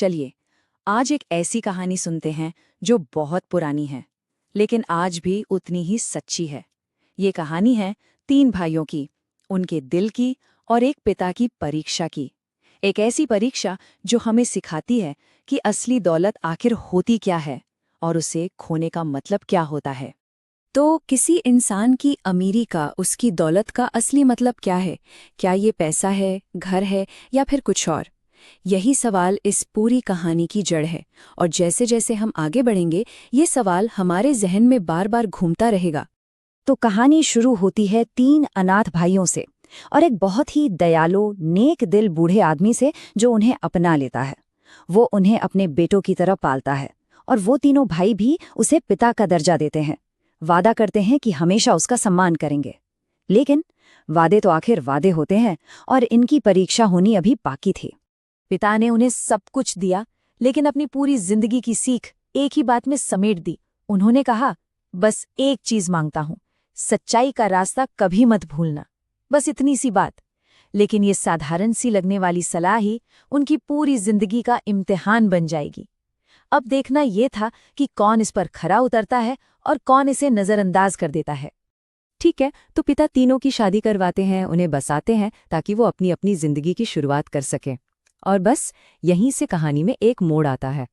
चलिए आज एक ऐसी कहानी सुनते हैं जो बहुत पुरानी है, लेकिन आज भी उतनी ही सच्ची है। ये कहानी है 3 भाइयों की, उनके दिल की और एक पिता की परीक्षा की। एक ऐसी परीक्षा जो हमें सिखाती है कि असली दौलत आखिर होती क्या है और उसे खोने का मतलब क्या होता है। तो किसी इंसान की अमीरी का, उसकी दौलत का असली मतलब क्या है? क्या ये पैसा है, घर है या फिर कुछ और? यही सवाल इस पूरी कहानी की जड़ है, और जैसे जैसे हम आगे बढ़ेंगे ये सवाल हमारे जहन में बार बार घूमता रहेगा। तो कहानी शुरू होती है 3 अनाथ भाइयों से और एक बहुत ही दयालु, नेक दिल बूढ़े आदमी से जो उन्हें अपना लेता है। वो उन्हें अपने बेटों की तरह पालता है और वो तीनों भाई भी उसे पिता का दर्जा देते हैं। वादा करते हैं कि हमेशा उसका सम्मान करेंगे। लेकिन वादे तो आखिर वादे होते हैं और इनकी परीक्षा होनी अभी बाकी थी। पिता ने उन्हें सब कुछ दिया, लेकिन अपनी पूरी जिंदगी की सीख एक ही बात में समेट दी। उन्होंने कहा, बस एक चीज मांगता हूं, सच्चाई का रास्ता कभी मत भूलना। बस इतनी सी बात। लेकिन ये साधारण सी लगने वाली सलाह ही उनकी पूरी जिंदगी का इम्तिहान बन जाएगी। अब देखना ये था कि कौन इस पर खरा उतरता है और कौन इसे नजरअंदाज कर देता है। ठीक है, तो पिता तीनों की शादी करवाते हैं, उन्हें बसाते हैं ताकि वो अपनी अपनी जिंदगी की शुरुआत कर सकें। और बस यहीं से कहानी में एक मोड़ आता है।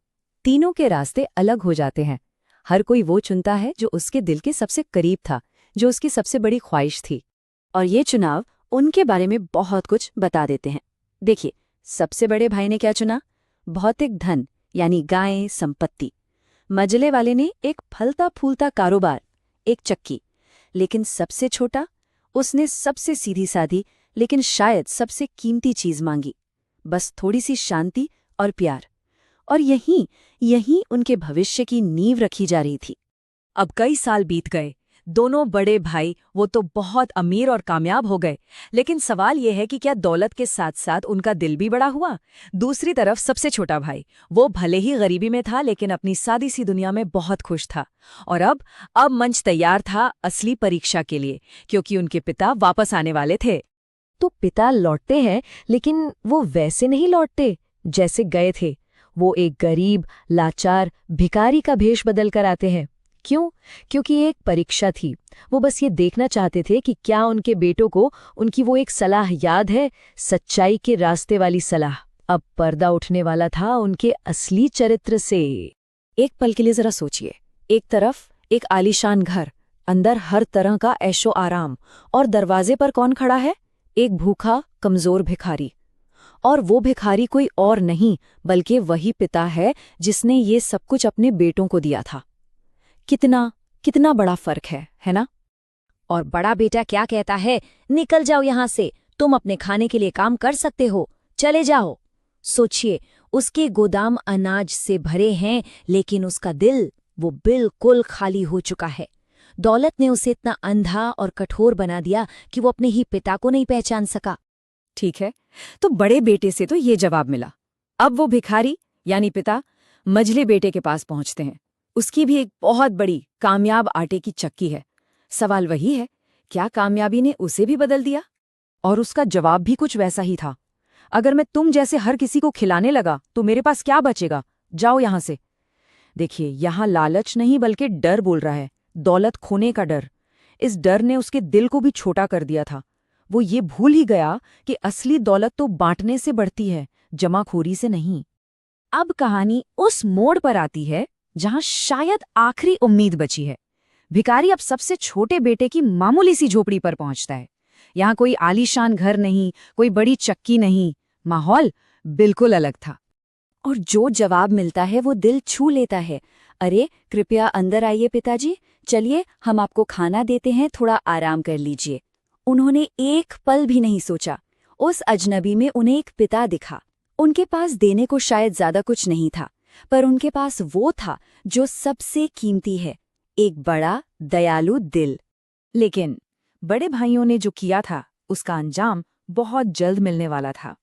तीनों के रास्ते अलग हो जाते हैं। हर कोई वो चुनता है जो उसके दिल के सबसे करीब था, जो उसकी सबसे बड़ी ख्वाहिश थी। और ये चुनाव उनके बारे में बहुत कुछ बता देते हैं। देखिए, सबसे बड़े भाई ने क्या चुना? भौतिक धन, यानी गायें, संपत्ति। मजले वाले ने एक फलता फूलता कारोबार, एक चक्की। लेकिन सबसे छोटा, उसने सबसे सीधी सादी लेकिन शायद सबसे कीमती चीज मांगी, बस थोड़ी सी शांति और प्यार। और यहीं उनके भविष्य की नींव रखी जा रही थी। अब कई साल बीत गए। दोनों बड़े भाई वो तो बहुत अमीर और कामयाब हो गए, लेकिन सवाल ये है कि क्या दौलत के साथ साथ उनका दिल भी बड़ा हुआ? दूसरी तरफ सबसे छोटा भाई, वो भले ही गरीबी में था लेकिन अपनी सादी सी दुनिया में बहुत खुश था। और अब मंच तैयार था असली परीक्षा के लिए, क्योंकि उनके पिता वापस आने वाले थे। तो पिता लौटते हैं, लेकिन वो वैसे नहीं लौटते जैसे गए थे। वो एक गरीब, लाचार भिखारी का भेष बदल कर आते हैं। क्यों? क्योंकि एक परीक्षा थी। वो बस ये देखना चाहते थे कि क्या उनके बेटों को उनकी वो एक सलाह याद है, सच्चाई के रास्ते वाली सलाह। अब पर्दा उठने वाला था उनके असली चरित्र से। एक पल के लिए जरा सोचिए। एक तरफ एक आलीशान घर, अंदर हर तरह का ऐशो आराम, और दरवाजे पर कौन खड़ा है? एक भूखा, कमजोर भिखारी। और वो भिखारी कोई और नहीं बल्कि वही पिता है जिसने ये सब कुछ अपने बेटों को दिया था। कितना बड़ा फर्क है ना? और बड़ा बेटा क्या कहता है? निकल जाओ यहां से, तुम अपने खाने के लिए काम कर सकते हो, चले जाओ। सोचिए, उसके गोदाम अनाज से भरे हैं, लेकिन उसका दिल वो बिल्कुल खाली हो चुका है। दौलत ने उसे इतना अंधा और कठोर बना दिया कि वो अपने ही पिता को नहीं पहचान सका। ठीक है, तो बड़े बेटे से तो ये जवाब मिला। अब वो भिखारी यानी पिता मझले बेटे के पास पहुंचते हैं। उसकी भी एक बहुत बड़ी कामयाब आटे की चक्की है। सवाल वही है, क्या कामयाबी ने उसे भी बदल दिया? और उसका जवाब भी कुछ वैसा ही था। अगर मैं तुम जैसे हर किसी को खिलाने लगा तो मेरे पास क्या बचेगा? जाओ यहां से। देखिए, यहां लालच नहीं बल्कि डर बोल रहा है, दौलत खोने का डर। इस डर ने उसके दिल को भी छोटा कर दिया था। वो ये भूल ही गया कि असली दौलत तो बांटने से बढ़ती है, जमाखोरी से नहीं। अब कहानी उस मोड़ पर आती है जहां शायद आखिरी उम्मीद बची है। भिखारी अब सबसे छोटे बेटे की मामूली सी झोपड़ी पर पहुंचता है। यहां कोई आलीशान घर नहीं, कोई बड़ी चक्की नहीं। माहौल बिल्कुल अलग था। और जो जवाब मिलता है वो दिल छू लेता है। अरे कृपया अंदर आइए पिताजी, चलिए हम आपको खाना देते हैं, थोड़ा आराम कर लीजिए। उन्होंने एक पल भी नहीं सोचा। उस अजनबी में उन्हें एक पिता दिखा। उनके पास देने को शायद ज्यादा कुछ नहीं था, पर उनके पास वो था जो सबसे कीमती है, एक बड़ा दयालु दिल। लेकिन बड़े भाइयों ने जो किया था उसका अंजाम बहुत जल्द मिलने वाला था।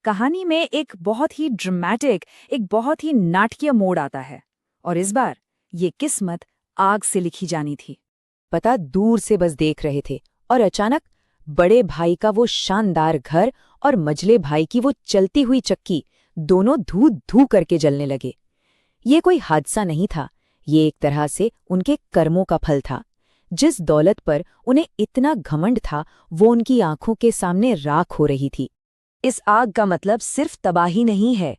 कहानी में एक बहुत ही ड्रामेटिक, एक बहुत ही नाटकीय मोड़ आता है, और इस बार ये किस्मत आग से लिखी जानी थी। पता दूर से बस देख रहे थे और अचानक बड़े भाई का वो शानदार घर और मझले भाई की वो चलती हुई चक्की दोनों धू धू करके जलने लगे। ये कोई हादसा नहीं था, ये एक तरह से उनके कर्मों का फल था। जिस दौलत पर उन्हें इतना घमंड था वो उनकी आंखों के सामने राख हो रही थी। इस आग का मतलब सिर्फ तबाही नहीं है,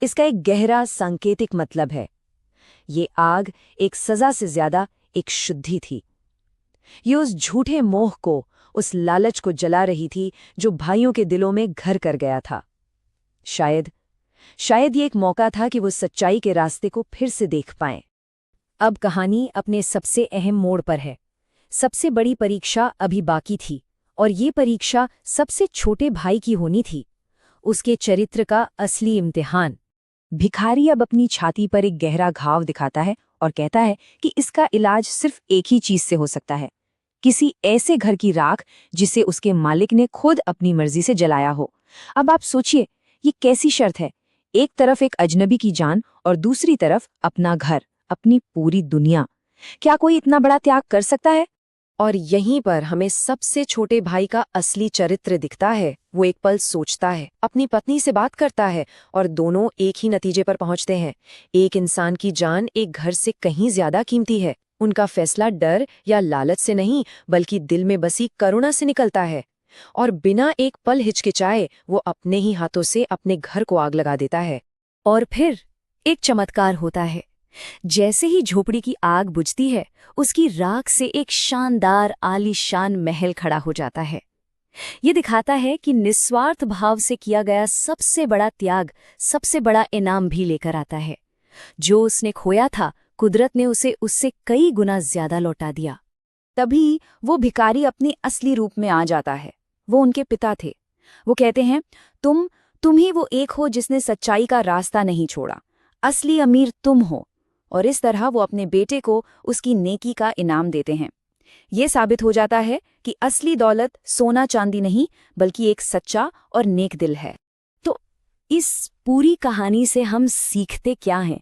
इसका एक गहरा सांकेतिक मतलब है। ये आग एक सजा से ज्यादा एक शुद्धि थी। ये उस झूठे मोह को, उस लालच को जला रही थी जो भाइयों के दिलों में घर कर गया था। शायद ये एक मौका था कि वो सच्चाई के रास्ते को फिर से देख पाएं। अब कहानी अपने सबसे अहम मोड़ पर है। सबसे बड़ी परीक्षा अभी बाकी थी, और ये परीक्षा सबसे छोटे भाई की होनी थी, उसके चरित्र का असली इम्तिहान। भिखारी अब अपनी छाती पर एक गहरा घाव दिखाता है और कहता है कि इसका इलाज सिर्फ एक ही चीज से हो सकता है, किसी ऐसे घर की राख जिसे उसके मालिक ने खुद अपनी मर्जी से जलाया हो। अब आप सोचिए, ये कैसी शर्त है? एक तरफ एक अजनबी की जान और दूसरी तरफ अपना घर, अपनी पूरी दुनिया। क्या कोई इतना बड़ा त्याग कर सकता है? और यहीं पर हमें सबसे छोटे भाई का असली चरित्र दिखता है। वो एक पल सोचता है, अपनी पत्नी से बात करता है और दोनों एक ही नतीजे पर पहुंचते हैं। एक इंसान की जान एक घर से कहीं ज्यादा कीमती है। उनका फैसला डर या लालच से नहीं, बल्कि दिल में बसी करुणा से निकलता है। और बिना एक पल हिचकिचाए वो अपने ही हाथों से अपने घर को आग लगा देता है। और फिर एक चमत्कार होता है। जैसे ही झोपड़ी की आग बुझती है, उसकी राख से एक शानदार आलीशान महल खड़ा हो जाता है। ये दिखाता है कि निस्वार्थ भाव से किया गया सबसे बड़ा त्याग सबसे बड़ा इनाम भी लेकर आता है। जो उसने खोया था, कुदरत ने उसे उससे कई गुना ज्यादा लौटा दिया। तभी वो भिखारी अपने असली रूप में आ जाता है। वो उनके पिता थे। वो कहते हैं, तुम ही वो एक हो जिसने सच्चाई का रास्ता नहीं छोड़ा। असली अमीर तुम हो। और इस तरह वो अपने बेटे को उसकी नेकी का इनाम देते हैं। ये साबित हो जाता है कि असली दौलत सोना चांदी नहीं, बल्कि एक सच्चा और नेक दिल है। तो इस पूरी कहानी से हम सीखते क्या हैं?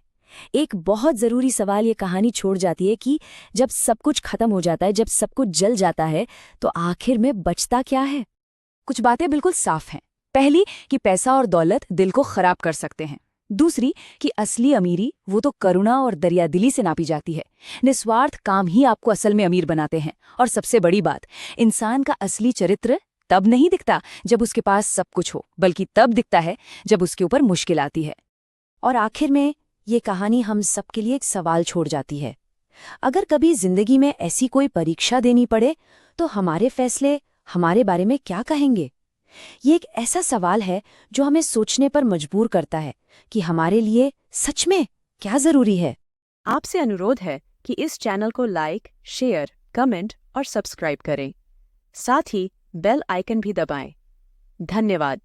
एक बहुत जरूरी सवाल ये कहानी छोड़ जाती है कि जब सब कुछ खत्म हो जाता है, जब सब कुछ जल जाता है, तो आखिर में बचता क्या है? कुछ बातें बिल्कुल साफ हैं। पहली कि पैसा और दौलत दिल को खराब कर सकते हैं। दूसरी कि असली अमीरी वो तो करुणा और दरियादिली से नापी जाती है। निस्वार्थ काम ही आपको असल में अमीर बनाते हैं। और सबसे बड़ी बात, इंसान का असली चरित्र तब नहीं दिखता जब उसके पास सब कुछ हो, बल्कि तब दिखता है जब उसके ऊपर मुश्किल आती है। और आखिर में ये कहानी हम सबके लिए एक सवाल छोड़ जाती है। अगर कभी जिंदगी में ऐसी कोई परीक्षा देनी पड़े, तो हमारे फैसले हमारे बारे में क्या कहेंगे? ये एक ऐसा सवाल है जो हमें सोचने पर मजबूर करता है कि हमारे लिए सच में क्या जरूरी है। आपसे अनुरोध है कि इस चैनल को लाइक, शेयर, कमेंट और सब्सक्राइब करें। साथ ही बेल आइकन भी दबाएं। धन्यवाद।